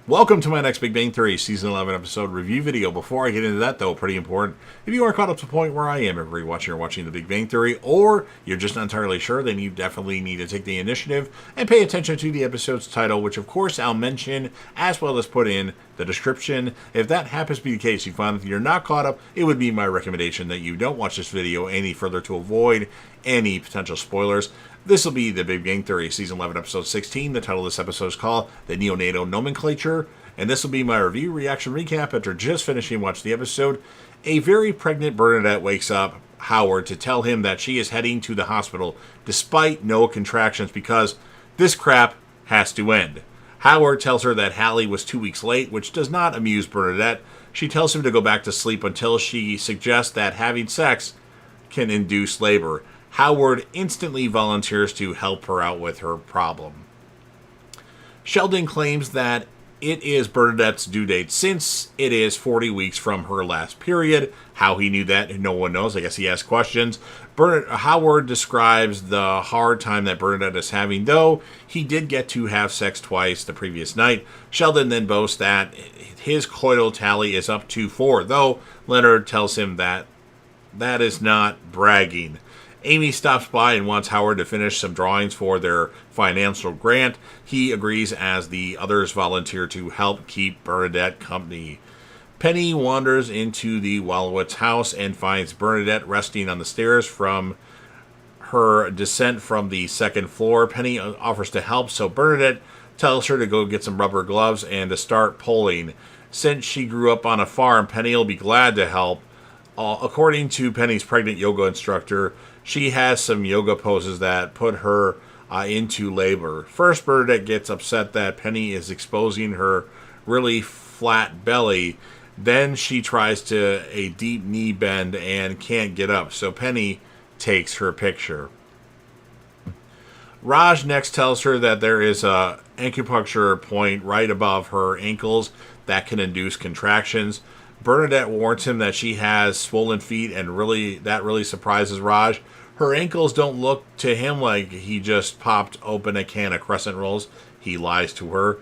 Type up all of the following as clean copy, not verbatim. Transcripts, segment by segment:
Welcome to my next Big Bang Theory Season 11 episode review video. Before I get into that, though, pretty important, if you are caught up to the point where I am every watching or watching the Big Bang Theory, or you're just not entirely sure, then you definitely need to take the initiative and pay attention to the episode's title, which of course I'll mention as well as put in the description. If that happens to be the case, you find that you're not caught up, it would be my recommendation that you don't watch this video any further to avoid any potential spoilers. This will be the Big Bang Theory Season 11 Episode 16. The title of this episode is called The Neonatal Nomenclature. And this will be my review, reaction, recap after just finishing watching the episode. A very pregnant Bernadette wakes up Howard to tell him that she is heading to the hospital despite no contractions because this crap has to end. Howard tells her that Hallie was 2 weeks late, which does not amuse Bernadette. She tells him to go back to sleep until she suggests that having sex can induce labor. Howard instantly volunteers to help her out with her problem. Sheldon claims that it is Bernadette's due date since it is 40 weeks from her last period. How he knew that, no one knows. I guess he asked questions. Howard describes the hard time that Bernadette is having, though he did get to have sex twice the previous night. Sheldon then boasts that his coital tally is up to 4, though Leonard tells him that that is not bragging. Amy stops by and wants Howard to finish some drawings for their financial grant. He agrees as the others volunteer to help keep Bernadette company. Penny wanders into the Wallowitz house and finds Bernadette resting on the stairs from her descent from the second floor. Penny offers to help, so Bernadette tells her to go get some rubber gloves and to start pulling. Since she grew up on a farm, Penny will be glad to help. According to Penny's pregnant yoga instructor, she has some yoga poses that put her into labor. First, Bernadette gets upset that Penny is exposing her really flat belly. Then she tries to a deep knee bend and can't get up, so Penny takes her picture. Raj next tells her that there is a acupuncture point right above her ankles that can induce contractions. Bernadette warns him that she has swollen feet, and that really surprises Raj. Her ankles don't look to him like he just popped open a can of crescent rolls. He lies to her.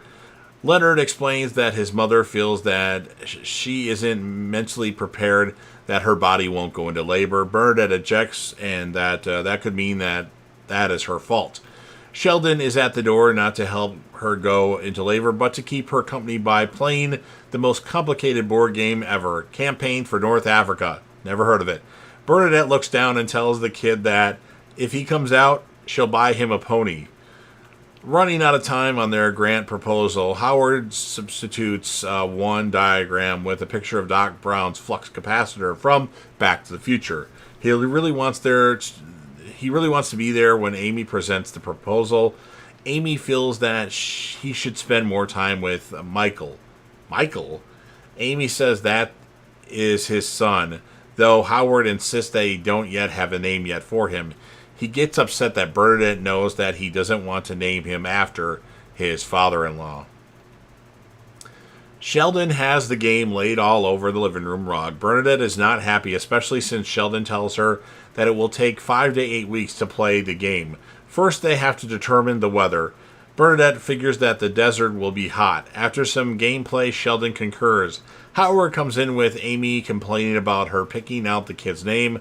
Leonard explains that his mother feels that she isn't mentally prepared, that her body won't go into labor. Bernadette objects, and that could mean that is her fault. Sheldon is at the door, not to help her go into labor, but to keep her company by playing the most complicated board game ever, Campaign for North Africa. Never heard of it. Bernadette looks down and tells the kid that if he comes out, she'll buy him a pony. Running out of time on their grant proposal, Howard substitutes one diagram with a picture of Doc Brown's flux capacitor from Back to the Future. He really wants to be there when Amy presents the proposal. Amy feels that he should spend more time with Michael. Michael? Amy says that is his son, though Howard insists that he don't yet have a name yet for him. He gets upset that Bernadette knows that he doesn't want to name him after his father-in-law. Sheldon has the game laid all over the living room rug. Bernadette is not happy, especially since Sheldon tells her that it will take 5 to 8 weeks to play the game. First, they have to determine the weather. Bernadette figures that the desert will be hot. After some gameplay, Sheldon concurs. Howard comes in with Amy complaining about her picking out the kid's name.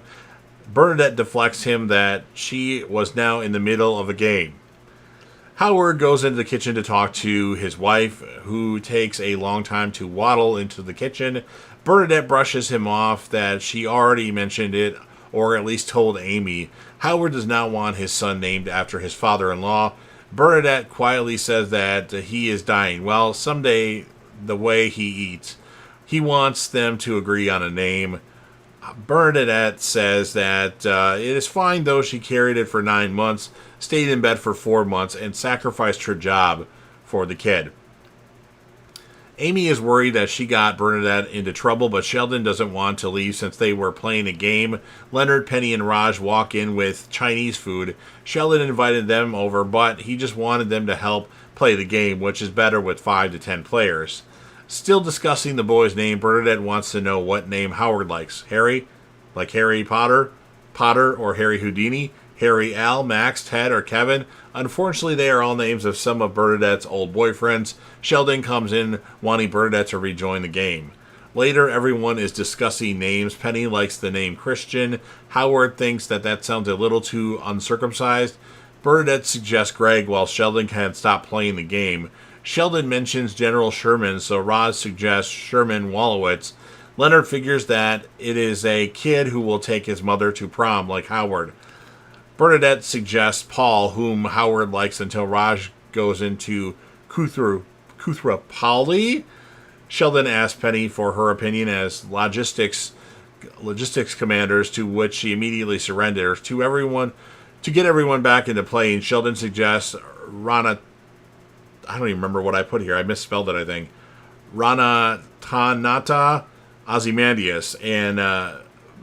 Bernadette deflects him that she was now in the middle of a game. Howard goes into the kitchen to talk to his wife, who takes a long time to waddle into the kitchen. Bernadette brushes him off that she already mentioned it, or at least told Amy. Howard does not want his son named after his father-in-law. Bernadette quietly says that he is dying. Well, someday, the way he eats. He wants them to agree on a name. Bernadette says that it is fine, though she carried it for 9 months, stayed in bed for 4 months, and sacrificed her job for the kid. Amy is worried that she got Bernadette into trouble, but Sheldon doesn't want to leave since they were playing a game. Leonard, Penny, and Raj walk in with Chinese food. Sheldon invited them over, but he just wanted them to help play the game, which is better with 5 to 10 players. Still discussing the boy's name, Bernadette wants to know what name Howard likes. Harry? Like Harry Potter? Potter or Harry Houdini? Harry, Al, Max, Ted, or Kevin. Unfortunately, they are all names of some of Bernadette's old boyfriends. Sheldon comes in wanting Bernadette to rejoin the game. Later, everyone is discussing names. Penny likes the name Christian. Howard thinks that sounds a little too uncircumcised. Bernadette suggests Greg while Sheldon can stop playing the game. Sheldon mentions General Sherman, so Roz suggests Sherman Wolowitz. Leonard figures that it is a kid who will take his mother to prom, like Howard. Bernadette suggests Paul, whom Howard likes until Raj goes into Kuthrapali. Sheldon asks Penny for her opinion as logistics commanders, to which she immediately surrenders. To get everyone back into playing, Sheldon suggests Rana. I don't even remember what I put here. I misspelled it, I think. Rana Tanata Ozymandias and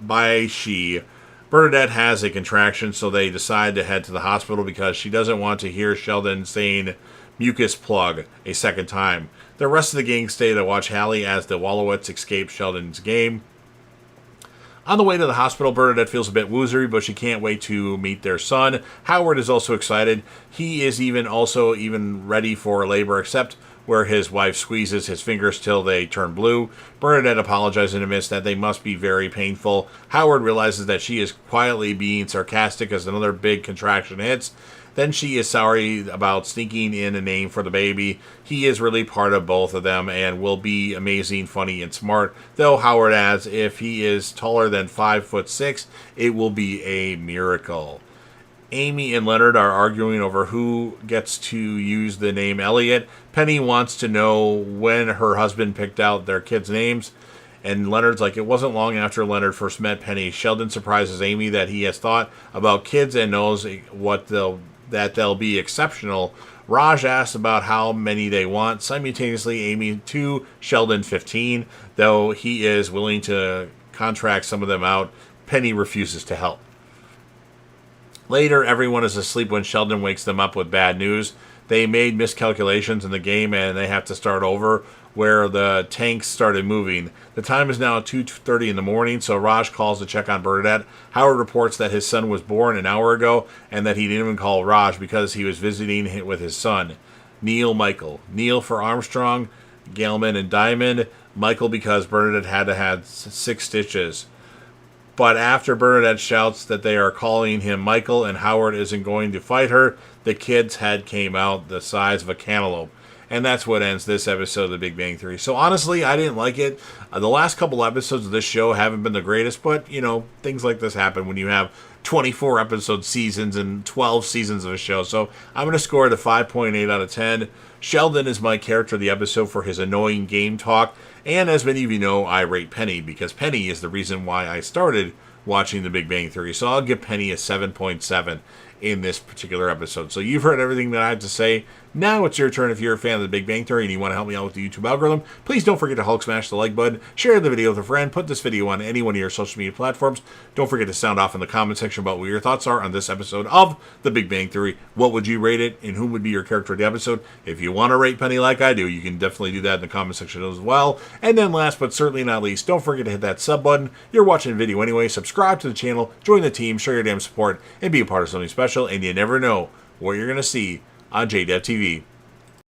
Baishi. Bernadette has a contraction, so they decide to head to the hospital because she doesn't want to hear Sheldon saying mucus plug a second time. The rest of the gang stay to watch Hallie as the Wolowitz escape Sheldon's game. On the way to the hospital, Bernadette feels a bit woozery, but she can't wait to meet their son. Howard is also excited. He is even ready for labor, except where his wife squeezes his fingers till they turn blue. Bernadette apologizes and admits that they must be very painful. Howard realizes that she is quietly being sarcastic as another big contraction hits. Then she is sorry about sneaking in a name for the baby. He is really part of both of them and will be amazing, funny, and smart. Though Howard adds, if he is taller than 5'6", it will be a miracle. Amy and Leonard are arguing over who gets to use the name Elliot. Penny wants to know when her husband picked out their kids' names. And Leonard's like, it wasn't long after Leonard first met Penny. Sheldon surprises Amy that he has thought about kids and knows that they'll be exceptional. Raj asks about how many they want, simultaneously aiming to Sheldon 15, though he is willing to contract some of them out. Penny refuses to help. Later, everyone is asleep when Sheldon wakes them up with bad news. They made miscalculations in the game and they have to start over where the tanks started moving. The time is now 2:30 in the morning, so Raj calls to check on Bernadette. Howard reports that his son was born an hour ago and that he didn't even call Raj because he was visiting with his son. Michael. Neil for Armstrong, Galeman, and Diamond. Michael because Bernadette had to have 6 stitches. But after Bernadette shouts that they are calling him Michael and Howard isn't going to fight her, the kid's head came out the size of a cantaloupe. And that's what ends this episode of The Big Bang Theory. So honestly, I didn't like it. The last couple episodes of this show haven't been the greatest, but, things like this happen when you have 24 episode seasons and 12 seasons of a show. So I'm going to score it a 5.8 out of 10. Sheldon is my character of the episode for his annoying game talk. And as many of you know, I rate Penny because Penny is the reason why I started watching The Big Bang Theory. So I'll give Penny a 7.7 in this particular episode. So you've heard everything that I have to say. Now it's your turn. If you're a fan of The Big Bang Theory and you want to help me out with the YouTube algorithm, please don't forget to Hulk smash the like button, share the video with a friend, put this video on any one of your social media platforms. Don't forget to sound off in the comment section about what your thoughts are on this episode of The Big Bang Theory. What would you rate it, and who would be your character of the episode? If you want to rate Penny like I do, you can definitely do that in the comment section as well. And then last but certainly not least, don't forget to hit that sub button. You're watching the video anyway. Subscribe to the channel, join the team, show your damn support, and be a part of something special. And you never know what you're going to see on JDev TV.